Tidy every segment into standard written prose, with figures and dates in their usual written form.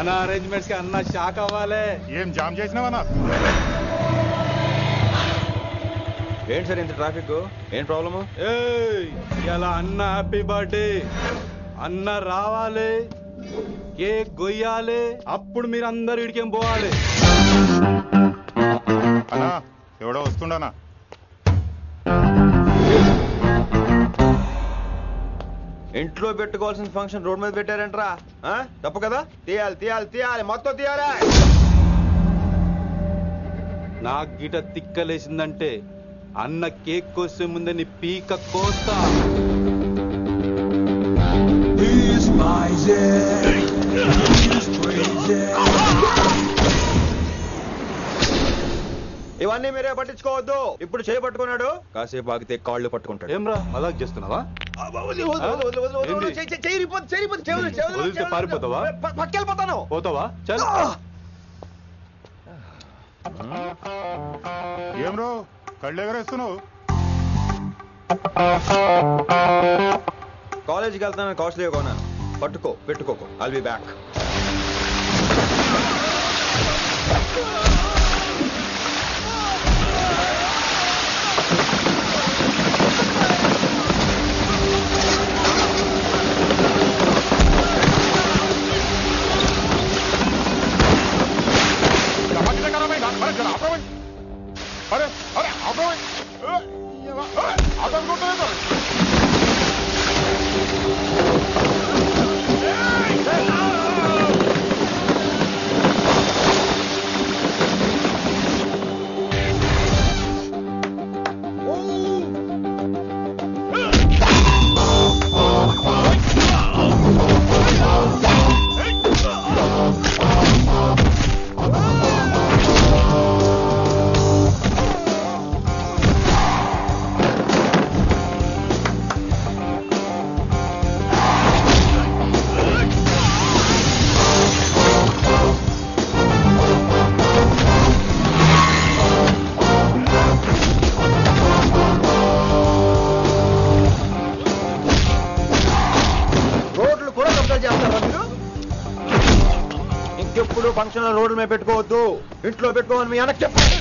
మన అరేంజ్మెంట్స్ కి అన్న షాక్ అవ్వాలి. ఏం జామ్ చేసినావన్నా? ఏంటి సార్ ఇంత ట్రాఫిక్? ఏం ప్రాబ్లము? ఇలా అన్న హ్యాపీ బర్త్డే, అన్న రావాలి, కేక్ గొయ్యాలి, అప్పుడు మీరు అందరు ఇడికేం పోవాలి. అన్నా ఎవడో వస్తుండనా? ఇంట్లో పెట్టుకోవాల్సిన ఫంక్షన్ రోడ్ మీద పెట్టారంట్రా. తప్పు కదా? తీయాలి తీయాలి తీయాలి, మొత్తం తీయాలి. నాకు గిట తిక్కలేసిందంటే అన్న కేక్ కోసే ముందే నీ పీక కోస్తా. ఇవన్నీ మీరే పట్టించుకోవద్దు. ఇప్పుడు చేయి పట్టుకున్నాడు, కాసేపు ఆగితే కాళ్ళు పట్టుకుంటాడు. ఏమ్రా మజాక్ చేస్తున్నావా? పారిపోతావా? పట్టుకెళ్ళిపోతాను. పోతావా? చల్. ఏం రో కళ్ళు ఎగరేస్తున్నావు? కాలేజీకి వెళ్తాను, కాస్ట్లీ కొన్నాను. పట్టుకో, పెట్టుకోకు. I'll be back. अरे अरे ఇంకెప్పుడు ఫంక్షన్ రోడ్ల మీద పెట్టుకోవద్దు, ఇంట్లో పెట్టుకోమని మీ అన్నకు చెప్పండి.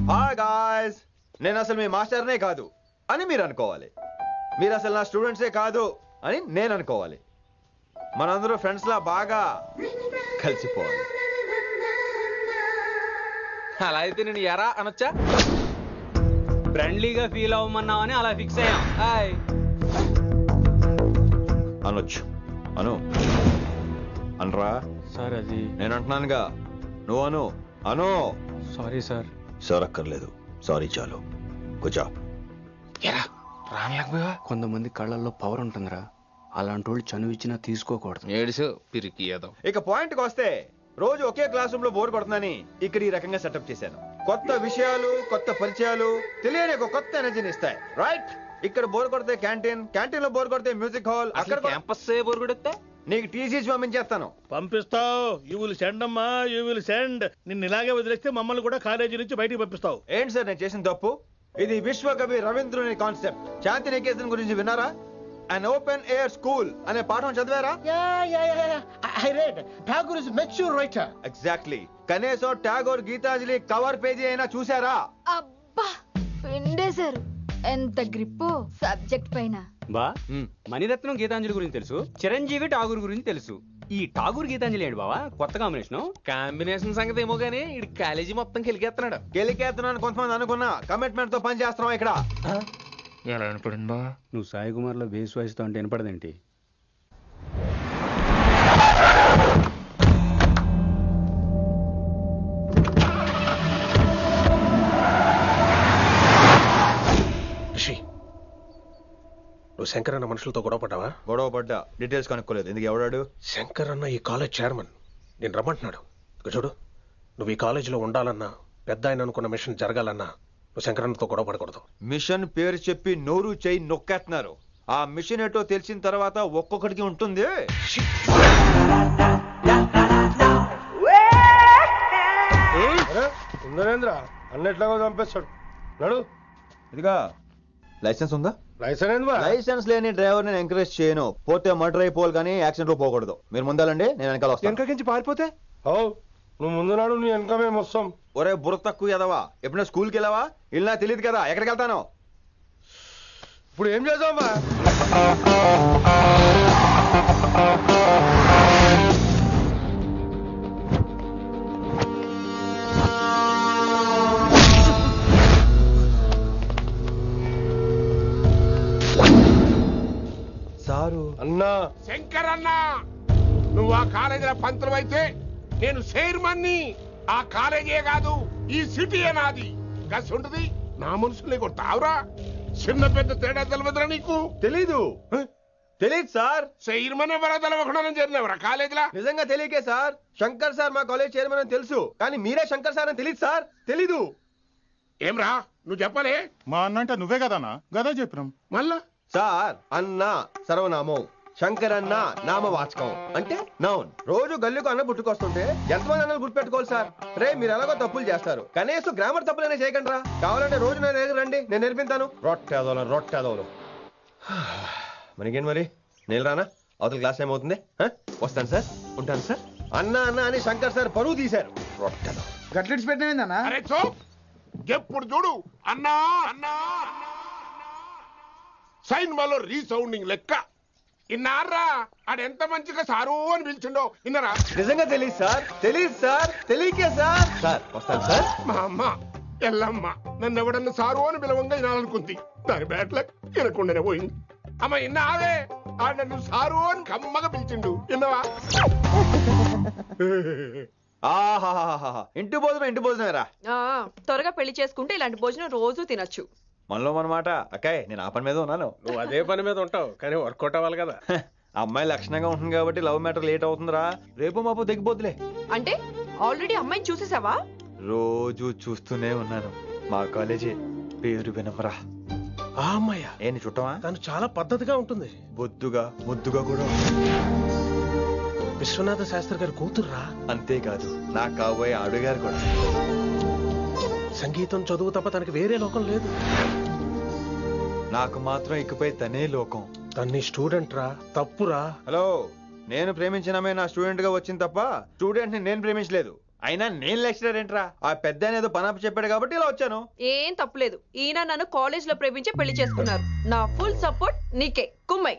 హాయ్ గాయ్స్, నేను అసలు మీ మాస్టర్నే కాదు అని మీరు అనుకోవాలి. మీరు అసలు నా స్టూడెంట్సే కాదు అని నేను అనుకోవాలి. మనందరూ ఫ్రెండ్స్ లా బాగా కలిసిపోవాలి. అలా అయితే నేను ఎరా అనొచ్చా? ఫ్రెండ్లీగా ఫీల్ అవ్వమన్నావని అలా ఫిక్స్ అయ్యాం. హాయ్ అనొచ్చు. అను అనరా సార్. అది నేను అంటున్నానుగా, నువ్వు అను. అను. Sorry sir. సార్ అక్కర్లేదు, సారీ చాలు. కూర్చో. కొంతమంది కళ్ళల్లో పవర్ ఉంటుందిరా, అలాంటి వాళ్ళు చనువు ఇచ్చినా తీసుకోకూడదు. ఏడుసు పిరికి ఏదో. ఇక పాయింట్కి వస్తే, రోజు ఒకే క్లాస్ రూమ్ లో బోర్ కొడుతుందని ఇక్కడ ఈ రకంగా సెటప్ చేశాను. కొత్త విషయాలు, కొత్త పరిచయాలు తెలియని ఒక కొత్త ఎనర్జీని ఇస్తాయి. రైట్? ఇక్కడ బోర్ కొడితే క్యాంటీన్, క్యాంటీన్ లో బోర్ కొడితే మ్యూజిక్ హాల్, అక్కడ క్యాంపస్ బోర్ కొడితే నీకు టీసీస్ పంపించేస్తాను. పంపిస్తావు. యూ విల్ సెండ్ అమ్మా, యూ విల్ సెండ్. నిన్ను ఇలాగే వదిలేస్తే మమ్మల్ని కూడా కాలేజీ నుంచి బయటికి పంపిస్తావు. ఏంటి సార్ నేను చేసిన తప్పు? ఇది విశ్వకవి రవీంద్రుని కాన్సెప్ట్. శాంతి నికేతన్ గురించి విన్నారా? An open air school అనే పాఠం చదివారా? I read. Tagore is a mature writer. Exactly. కనీసం టాగోర్ గీతాంజలి కవర్ పేజీ అయినా చూసారా? అబ్బా పిండేశారు. ఎంత గ్రిప్పు సబ్జెక్ట్ పైన. బా మణిరత్నం గీతాంజలి గురించి తెలుసు, చిరంజీవి ఠాగూర్ గురించి తెలుసు. ఈ ఠాగూర్ గీతాంజలి ఏంటి బావా కొత్త కాంబినేషన్ సంగతి ఏమో గానీ ఇడు కాలేజీ మొత్తం కెలికేస్తున్నాడు. కెలికేస్తున్నాను కొంతమంది అనుకున్నా, కమిట్మెంట్ తో పని చేస్తున్నాం ఇక్కడ. ఎలా వినపడింది బా? నువ్వు సాయి కుమార్ లో బేస్ వాయిస్తో అంటే వినపడదేంటి? నువ్వు శంకర్ అన్న మనుషులతో గొడవ పడ్డావా? గొడవ పడ్డా, డీటెయిల్స్ కనుక్కోలేదు. ఎందుకు? ఎవడాడు? శంకర్ అన్న ఈ కాలేజ్ చైర్మన్. నేను రమ్మంటున్నాడు. ఇక చూడు, నువ్వు ఈ కాలేజీలో ఉండాలన్నా, పెద్ద ఆయన అనుకున్న మిషన్ జరగాలన్నా నువ్వు శంకరన్నతో గొడవ పడకూడదు. మిషన్ పేరు చెప్పి నోరు చేయి నొక్కేస్తున్నారు. ఆ మిషన్ ఏటో తెలిసిన తర్వాత ఒక్కొక్కడికి ఉంటుంది. నరేంద్ర అన్న ఎట్లాగో చంపేస్తాడు. నడు. ఇదిగా లైసెన్స్ ఉందా? లైసెన్స్ లేని డ్రైవర్ నేను ఎంకరేజ్ చేయను. పోతే మర్డర్ అయిపోవాలి కానీ యాక్సిడెంట్ లో పోకూడదు. మీరు ముందాలండి, నేను వెనకాల వస్తాను. వెనకకించి పారిపోతే నువ్వు ముందు నాడు నీ వెనక మేము వస్తాం. ఒరే బుర్ర తక్కువ ఎదవా, ఎప్పుడైనా స్కూల్కి వెళ్ళావా? ఇలా తెలియదు కదా ఎక్కడికి వెళ్తాను. ఇప్పుడు ఏం చేద్దామా? సారు అన్నా శంకర్ అన్న, నువ్వు ఆ కాలేజీలో పంతులు అయితే నేను చైర్మన్ని. ఆ కాలేజీ కాదు, ఈ సిటీయే నాది. గస్ ఉంటుంది నా మనుషుల్ని కొట్టావురా. చిన్న పెద్ద తేడా తెలియదురా నీకు? తెలీదు సార్. చైర్మన్ ఎవరో తెలవకుండా చేరినవరా కాలేజీలా? నిజంగా తెలియకే సార్. శంకర్ సార్ మా కాలేజ్ చైర్మన్ అని తెలుసు, కానీ మీరే శంకర్ సార్ అని తెలియదు సార్. తెలీదు. ఏమ్రా నువ్వు చెప్పలే? మా అన్న అంటే నువ్వే కదన్నా, గదా చెప్పినాం. మళ్ళా సార్ అన్న సర్వనామం, శంకర్ అన్న నామవాచకం అంటే నౌన్. రోజు గల్లీకు అన్న పుట్టుకొస్తుంటే ఎంతమంది అన్నలు గుర్తుపెట్టుకోవాలి సార్. రే మీరు ఎలాగో తప్పులు చేస్తారు, కనీసం గ్రామర్ తప్పులైనా చేయకండి రా. కావాలంటే రోజు నా దగ్గర రండి, నేను నేర్పిస్తాను. రొట్టెదోలు మనకేం మరి? నేను రానా? అవతల క్లాస్ టైం అవుతుంది. వస్తాను సార్, ఉంటాను సార్. అన్న అన్న అని శంకర్ సార్ పరువు తీశారు. రొట్టెదో గట్లెట్స్ పెట్టినా అరే చో, ఎప్పుడు చూడు అన్నా అన్నా సైన్మాలో రీసౌండింగ్ లెక్క. ఇన్నారా ఆడెంత మంచిగా సారు అని పిలిచిండో ఇన్నరా? నిజంగా తెలియదు సార్, తెలియకే సార్. సార్ వస్తాను సార్. మా అమ్మ ఎల్లమ్మ నన్ను ఎవడన్నా సారు అని పిలవంగా వినాలనుకుంది. దాని బ్యాట్లక్ వినకుండానే పోయింది. అమ్మ ఇన్నావే, ఆడ నన్ను సారు అని కమ్మగా పిలిచిండు. విన్నవా? ఆహాహాహా, ఇంటి భోజనం రా. త్వరగా పెళ్లి చేసుకుంటే ఇలాంటి భోజనం రోజు తినొచ్చు. మనలో మనమాట. అక్కాయ్ నేను ఆ పని మీద ఉన్నాను. నువ్వు అదే పని మీద ఉంటావు, కానీ వర్కౌట్ అవ్వాలి కదా. అమ్మాయి లక్షణంగా ఉంటుంది కాబట్టి లవ్ మ్యాటర్ లేట్ అవుతుందిరా. రేపు మాపు దిగిపోతులే. అంటే ఆల్రెడీ అమ్మాయిని చూసేసావా? రోజు చూస్తూనే ఉన్నాను. మా కాలేజీ పేరు వినమరా. ఆ అమ్మాయ ఏంటి చుట్టమా? తను చాలా పద్ధతిగా ఉంటుంది, బొద్దుగా ముద్దుగా కూడా. విశ్వనాథ శాస్త్రి గారి కూతుర్రా. అంతేకాదు నా కాబోయే ఆడుగారు కూడా. సంగీతం చదువు తప్ప తనకి వేరే లోకం లేదు. నాకు మాత్రం ఇకపై తనే లోకం. తన్ని స్టూడెంట్ రా, తప్పురా. హలో, నేను ప్రేమించినమే నా స్టూడెంట్ గా వచ్చింది తప్ప స్టూడెంట్ ని నేను ప్రేమించలేదు. అయినా నేను లెక్చరర్ ఏంట్రా? ఆ పెద్ద ఏదో పనాపు చెప్పాడు కాబట్టి ఇలా వచ్చాను. ఏం తప్పులేదు. ఈయన నన్ను కాలేజ్ లో ప్రేమించి పెళ్లి చేసుకున్నారు. నా ఫుల్ సపోర్ట్ నీకే. కుమ్మై.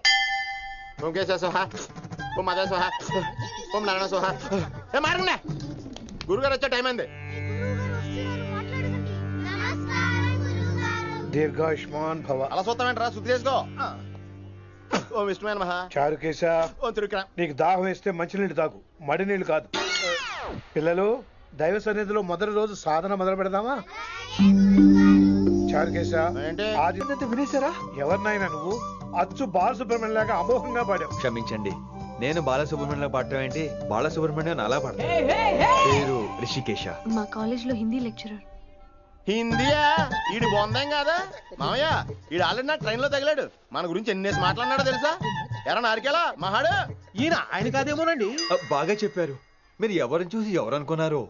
ఓం కేశవ సోహా, ఓం మాధవ సోహా, ఓం నారాయణ సోహా. ఏ మారంలే, గురుగారు వచ్చే టైం అయింది. దీర్ఘాయుష్మాన్ భవ. అలా చూస్తామంటారా? శుద్ధి చేసుకో. ఓం విష్ణుమైన మహా. చారుకేశ, ఓం తిరుక్రా. నీకు దాహం వేస్తే మంచినీళ్ళు తాగు, మడి నీళ్ళు కాదు. పిల్లలు, దైవ సన్నిధిలో మొదటి రోజు సాధన మొదలు పెడదామా? చారుకేశ, ఆది వినేశారా? ఎవరినైనా నువ్వు అచ్చు బాలసుబ్రహ్మణ్యం లాగా అమోఘంగా పాడావు. క్షమించండి, నేను బాలసుబ్రహ్మణ్యం పాడటం ఏంటి? బాలసుబ్రహ్మణ్యం అలా పాడతాను. పేరు రిషికేశ. మా కాలేజ్ లో హిందీ లెక్చరర్. హిందీయా? ఈడు బొందేం కాదా మామయ్య? ఈడు ఆల్రెడీ నా ట్రైన్ లో తగిలాడు. మన గురించి ఎన్నేసి మాట్లాడినాడో తెలుసా? ఎరా నారికేలా మహాడు. ఈయన ఆయన కాదేమోనండి. బాగా చెప్పారు. మీరు ఎవరిని చూసి ఎవరు అనుకున్నారు?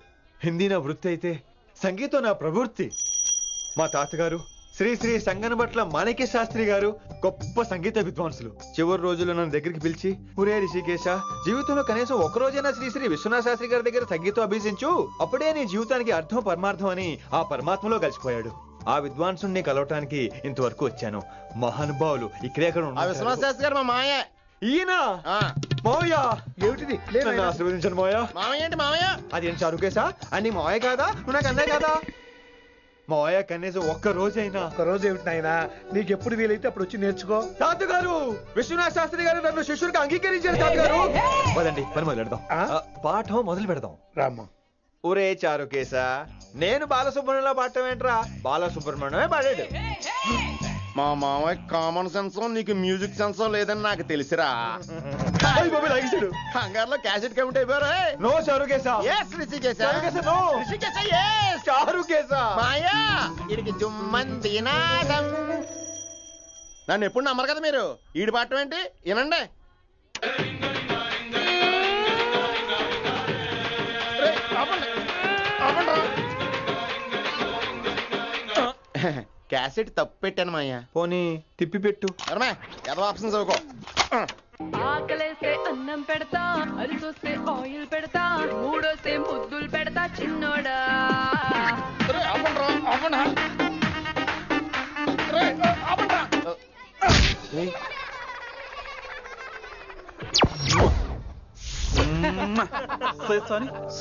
హిందీ నా వృత్తి అయితే సంగీతం నా ప్రవృత్తి. మా తాతగారు శ్రీ శ్రీ సంగనబట్ల మాణిక్య శాస్త్రి గారు గొప్ప సంగీత విద్వాంసులు. చివరి రోజుల్లో నన్ను దగ్గరికి పిలిచి, ఒరే రిషికేశ, జీవితంలో కనీసం ఒక రోజైనా శ్రీ శ్రీ విశ్వనాథ శాస్త్రి గారి దగ్గర సంగీతం అభ్యసించు, అప్పుడే నీ జీవితానికి అర్థం పరమార్థం అని ఆ పరమాత్మలో కలిసిపోయాడు. ఆ విద్వాంసుని కలవటానికి ఇంతవరకు వచ్చాను. మహానుభావులు ఇక్కడే అక్కడ విశ్వనాథ శాస్త్రి గారు మా మామయ్య. ఈయన మావయ్య. ఏమిటిది? నన్ను ఆశీర్వదించండి మావయ్య. మామయ్య ఏంటి మామయ్య? అదేం చారుకేశా? అని మావయ్య కాదా? నువ్వు నాకు అన్నయ్య కాదా? మావయ్య కనీసం ఒక్క రోజైనా. ఒక రోజు ఏమిటి నాయనా, నీకు ఎప్పుడు వీలైతే అప్పుడు వచ్చి నేర్చుకో. తాతగారు, విశ్వనాథ శాస్త్రి గారు నన్ను శిష్యుడికి అంగీకరించారు. తాతగారు పదండి, పని మొదలు పెడదాం. పాఠం మొదలు పెడదాం. రామ్మా. ఒరే చారుకేశ, నేను బాలసుబ్రహ్మణ్యంలో పాడటం ఏంట్రా? బాలసుబ్రహ్మణ్యమే పాడాడు. మా మామయ్య కామన్ సెన్స్, నీకు మ్యూజిక్ సెన్స్ లేదని నాకు తెలిసిరా. హంగార్లో క్యాసెట్ కమిట్ అయిపోయారా? No Charukesa. Yes Rishikesha. No Rishikesha. Yes Charukesa. మాయా వీడికి జుమ్మంది నాదం. నన్ను ఎప్పుడు నమ్మరు కదా మీరు. ఈడి పాఠం ఏంటి వినండి. క్యాసెట్ తప్పు పెట్టాను మాయ్యా. పోనీ తిప్పి పెట్టు. ఆప్షన్ చదువుకో. ఆకలేస్తే అన్నం పెడతా, అరిసొస్తే ఆయిల్ పెడతా, మూడోస్తే ముద్దులు పెడతా చిన్నోడా.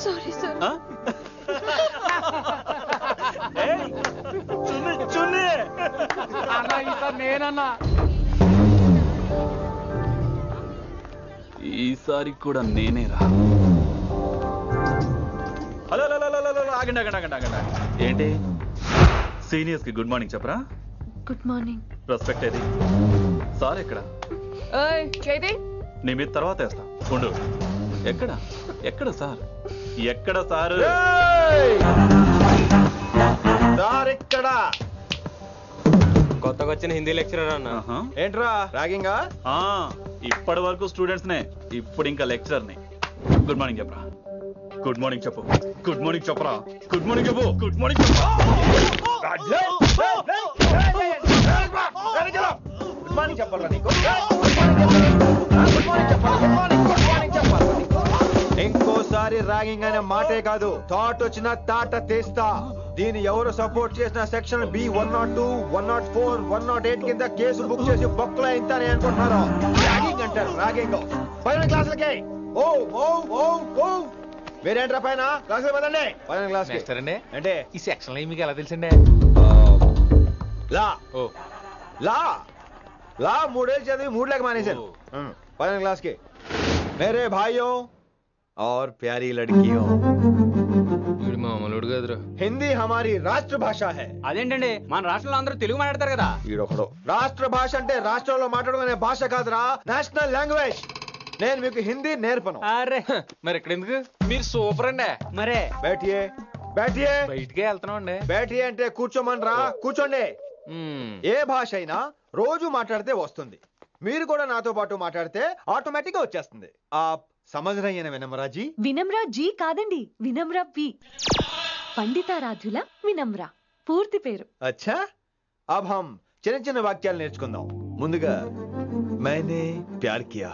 Sorry sir. నేనన్నా ఈసారి కూడా నేనేరా. హలో ఆగండి ఆగండి ఆగండి ఆగండి. ఏంటి సీనియర్స్ కి గుడ్ మార్నింగ్ చెప్పరా? Good morning. రెస్పెక్ట్ ఏది? సార్ ఎక్కడ? చేతి నీ మీద తర్వాత వేస్తా ఉండు. ఎక్కడ ఎక్కడ సార్? ఎక్కడ సార్? కొత్తగా వచ్చిన హిందీ లెక్చరర్ అన్న. ఏంట్రా ర్యాగింగా? ఇప్పటి వరకు స్టూడెంట్స్ నే, ఇప్పుడు ఇంకా లెక్చరర్ ని. గుడ్ మార్నింగ్ చెప్పరా. గుడ్ మార్నింగ్ చెప్పు. గుడ్ మార్నింగ్ చెప్పరా. గుడ్ మార్నింగ్ చెప్పు. గుడ్ మార్నింగ్ చెప్పు. గుడ్ మార్నింగ్ చెప్పాలా నీకు? ఇంకోసారి ర్యాగింగ్ అనే మాటే కాదు, థాట్ వచ్చిన తాట తీస్తా. దీన్ని ఎవరు సపోర్ట్ చేసిన సెక్షన్ బి 102, 104, 108 కింద కేసు బుక్ చేసి బొక్కలో ఇంతనే అనుకుంటున్నారు. ర్యాగింగ్ అంటారు ర్యాగింగ్. పైన క్లాసులకి ఓ ఓ ఓ ఓ వేరేంట్రా పైన క్లాసులు పదండి. పైన క్లాస్ అంటే ఈ సెక్షన్ లో మీకు ఎలా తెలుసండి? లా లా లా 3 ఏళ్ళు చదివి 3 లేక మానేశాను. పైన క్లాస్ కి मेरे भाइयों और प्यारी लड़कियों, हिंदी हमारी రాష్ట్ర భాష है. అదేంటండి మన రాష్ట్రంలో అందరూ తెలుగు మాట్లాడతారు కదా. ఈడొకడు రాష్ట్ర భాష అంటే రాష్ట్రంలో మాట్లాడుకునే భాష కాదురా, నేషనల్ లాంగ్వేజ్. నేను మీకు హిందీ నేర్పను. అరే మరి ఇక్కడ ఎందుకు? మీరు సూపర్ అండి. మరే బేటియే బేటియే బయటికే వెళ్తున్నాం అండి. బేటియే అంటే కూర్చోమనరా, కూర్చోండి. ఏ భాష అయినా రోజు మాట్లాడితే వస్తుంది. మీరు కూడా నాతో పాటు మాట్లాడితే ఆటోమేటిక్ గా వచ్చేస్తుంది. आप समझ रही है ना विनम्रा जी? వినమ్రా జీ కాదండి, వినమ్రా వి. పండితారాధ్యుల వినమ్ర పూర్తి పేరు. अच्छा अब हम చిన్న చిన్న వాక్యాలు నేర్చుకుందాం. ముందుగా मैंने प्यार किया.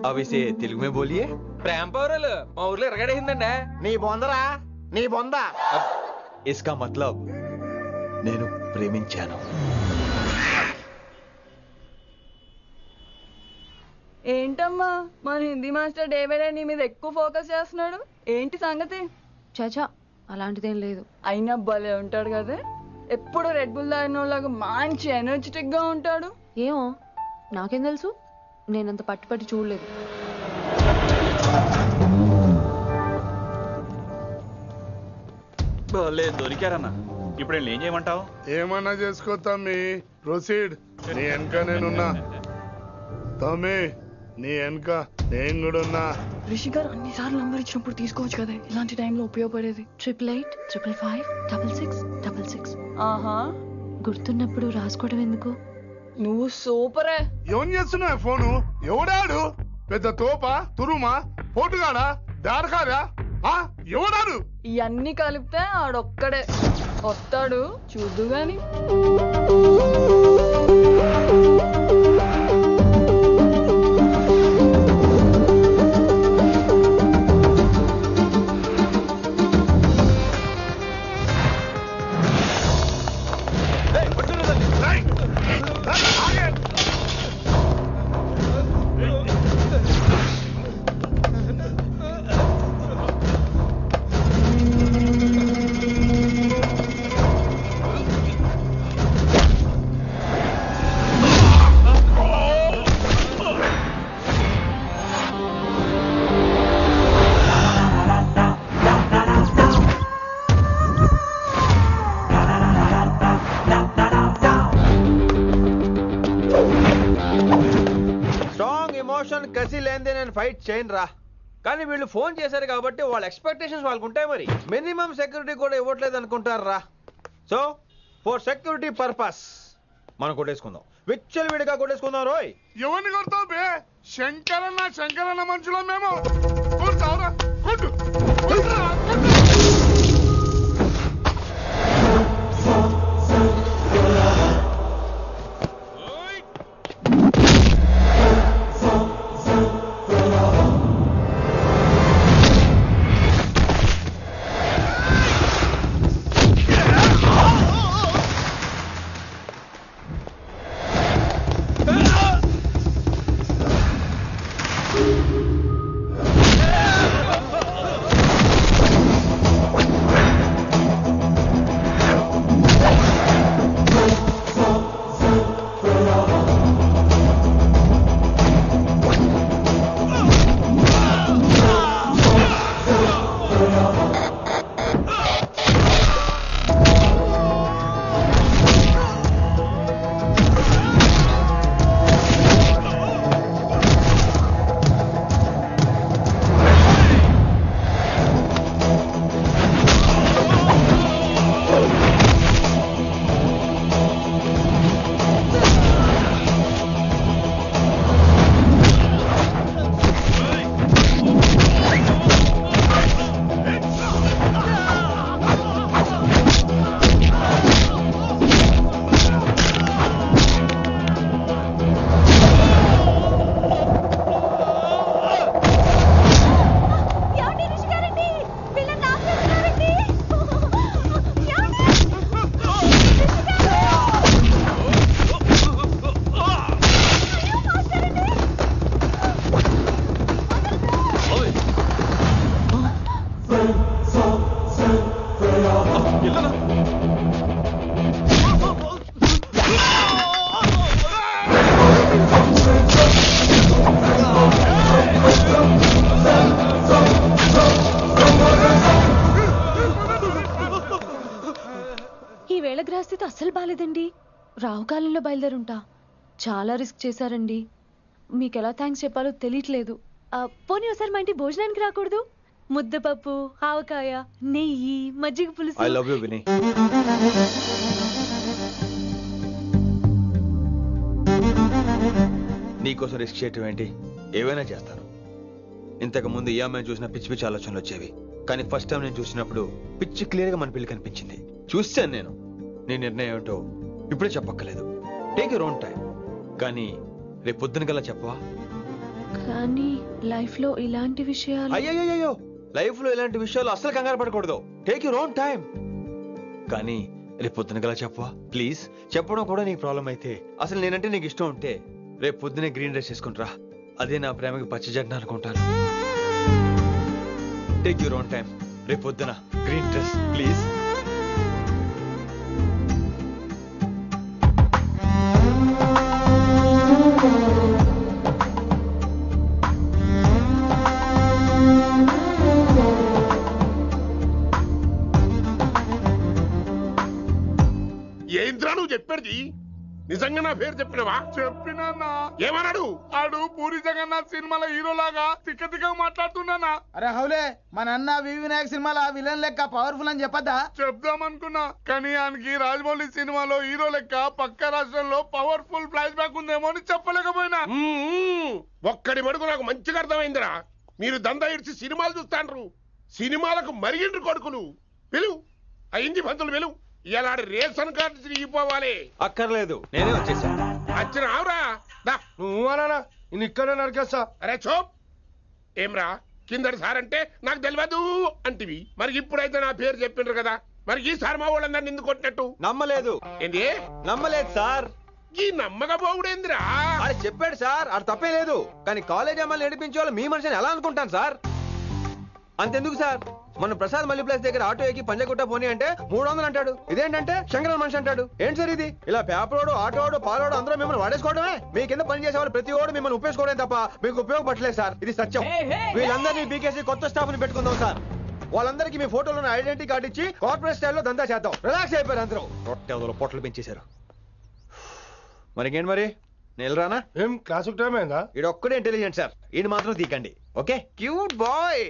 अब इसे తెలుగు में बोलिए. ప్రేమ పౌరులు మా ఊర్లో ఎరగడేసిందండి. నీ బొందరా, నీ బొంద. इसका मतलब నేను ప్రేమించాను. ఏంటమ్మా మన హిందీ మాస్టర్ డేవిడ్ నీ మీద ఎక్కువ ఫోకస్ చేస్తున్నాడు, ఏంటి సంగతి? చాచా అలాంటిదేం లేదు. అయినా భలే ఉంటాడు కదా, ఎప్పుడు రెడ్ బుల్ తాగినోళ్ళగా మంచి ఎనర్జెటిక్ గా ఉంటాడు. ఏమో నాకేం తెలుసు, నేనంత పట్టుపట్టి చూడలేదు. దొరికారన్నా. ఇప్పుడు ఏం చేయమంటావు? ఏమన్నా చేసుకో తమ్మి, ప్రొసీడ్. నీ వెనక నేనున్నా తమ్మి, నీ వెనక నేను కూడా ఉన్నా. రిషి గారు అన్నిసార్లు నంబర్ ఇచ్చినప్పుడు తీసుకోవచ్చు కదా, ఇలాంటి టైంలో ఉపయోగపడేది. 88855566. ఆహా, గుర్తున్నప్పుడు రాసుకోవడం ఎందుకు? నువ్వు సూపరే. ఏం చేస్తున్నావు ఫోను? ఎవడాడు? పెద్ద తోప, తురుమా, పోటుగాడా, దారకారా? ఎవడాడు? ఇవన్నీ కలిపితే ఆడొక్కడే వస్తాడు, చూద్దు గాని. కసి లేనిదే నేను ఫైట్ చేయను రా. కానీ వీళ్ళు ఫోన్ చేశారు కాబట్టి వాళ్ళ ఎక్స్పెక్టేషన్స్ వాళ్ళకు ఉంటాయి. మరి మినిమం సెక్యూరిటీ కూడా ఇవ్వట్లేదు అనుకుంటారు రా. సో ఫర్ సెక్యూరిటీ పర్పస్ మనం కొట్టేసుకుందాం, విచ్చలవిడిగా కొట్టేసుకుందాం. రోయ్ ఎవరిని కొడతావు బే? శంకరన్న మనుషులో మేము. కొడతావురా, కొట్టు. పరిస్థితి అస్సలు బాలేదండి. రావుకాలంలో బయలుదేరుంటా. చాలా రిస్క్ చేశారండి. మీకు ఎలా థ్యాంక్స్ చెప్పాలో తెలియట్లేదు. పోనీ ఒకసారి మా ఇంటి భోజనానికి రాకూడదు? ముద్దపప్పు, ఆవకాయ, నెయ్యి, మజ్జిగ పులుసు. ఐ లవ్ యూ విని. నీకోసం రిస్క్ చేయటం ఏంటి? ఏవైనా చేస్తాను. ఇంతకు ముందు ఈ అమ్మాయిని చూసిన పిచ్చి పిచ్చి ఆలోచనలు వచ్చేవి, కానీ ఫస్ట్ టైం నేను చూసినప్పుడు పిచ్చి క్లియర్ గా మన పిల్లి కనిపించింది. చూశాను నేను. నీ నిర్ణయం ఏమిటో ఇప్పుడే చెప్పక్కర్లేదు. Take your own time. కానీ రేపు పొద్దున కల్లా చెప్పవా? కానీ లైఫ్ లో ఇలాంటి విషయాలు. అయ్యో, లైఫ్ లో ఇలాంటి విషయాలు అస్సలు కంగారు పడకూడదు. Take your own time. కానీ రేపు పొద్దున కల్లా చెప్పవా ప్లీజ్? చెప్పడం కూడా నీకు ప్రాబ్లం అయితే, అసలు నేనంటే నీకు ఇష్టం ఉంటే రేపు పొద్దునే గ్రీన్ డ్రెస్ వేసుకుంటారా. అదే నా ప్రేమకి పచ్చి జెండా అనుకుంటాను. Take your own time. రేపు పొద్దున గ్రీన్ డ్రెస్ ప్లీజ్. ఏంద్రా నువ్వు చెప్పేది? నిజంగా నా పేరు చెప్పినవా? చెప్పినా. ఏమన్నాడు? ఆడు పూరి జగన్నాథ్ సినిమాలో హీరోలాగా తిక్క మాట్లాడుతున్నానా? అరే హౌలే, మన అన్న వినాయక్ సినిమాలో విలన్ లెక్క పవర్ఫుల్ అని చెప్పద్దా? చెప్దామనుకున్నా, కానీ ఆయనకి రాజమౌళి సినిమాలో హీరో లెక్క పక్క రాష్ట్రంలో పవర్ఫుల్ ఫ్లాష్ బ్యాక్ ఉందేమో అని చెప్పలేకపోయినా. ఒక్కడి మడుగు నాకు మంచిగా అర్థమైందిరా. మీరు దందా ఇడిచి సినిమాలు చూస్తాండ్రు. సినిమాలకు మరిగిండ్రు కొడుకులు. పిలువు, అయింది పంతులు పిలువు. ఇలా రేషన్ కార్డు తిరిగిపోవాలి. అక్కర్లేదు, నేనే వచ్చేసా. వచ్చిన ఆవురా. నువ్వు అనా నేను ఇక్కడ నరికేస్తా. అరే చోప్. ఏమ్రా, కిందటి సార్ అంటే నాకు తెలియదు అంటివి. మరి ఇప్పుడైతే నా పేరు చెప్పిండ్రు కదా, మరి ఈసారి మా వాళ్ళందరినీ ఎందుకు కొట్టినట్టు? నమ్మలేదు. ఏంది? నమ్మలేదు సార్. ఈ నమ్మకపోవుడేందిరా? అది చెప్పాడు సార్, అది తప్పే లేదు. కానీ కాలేజ్ అమ్మాయిలు నడిపించే వాళ్ళు మీ మనిషిని ఎలా అనుకుంటాను సార్? అంతెందుకు సార్, మన ప్రసాద్ మల్లి ప్లేస్ దగ్గర ఆటో ఎక్కి పంజగుట్ట పోనీ అంటే 300 అంటాడు. ఇదేంటంటే శంకరన్ మనిషి అంటాడు. ఏంటి సార్ ఇది? ఇలా పేపరోడు, ఆటోడు, పాలోడు అందరూ మిమ్మల్ని వాడేసుకోవడమే. మీ కింద పని చేసే వాళ్ళు ప్రతి ఓడు మిమ్మల్ని ఉపయోగించుకోవడం తప్ప మీకు ఉపయోగపడలేదు సార్. ఇది సత్యం. వీళ్ళందరినీ బీకేసి కొత్త స్టాఫ్ ని పెట్టుకుందాం సార్. వాళ్ళందరికీ మీ ఫోటోలను ఐడెంటిటీ కార్డు ఇచ్చి కార్పొరేట్ స్టైల్లో దందా చేద్దాం. రిలాక్స్ అయిపోయారు అందరూ. పొట్టలు పెంచేశారు. మరికేంటి మరి, నేను రానా? ఏం క్లాసుకు టైం అయిందా? ఈడొక్కడే ఇంటెలిజెంట్ సార్, ఈయన మాత్రం తీకండి. Okay, cute boy.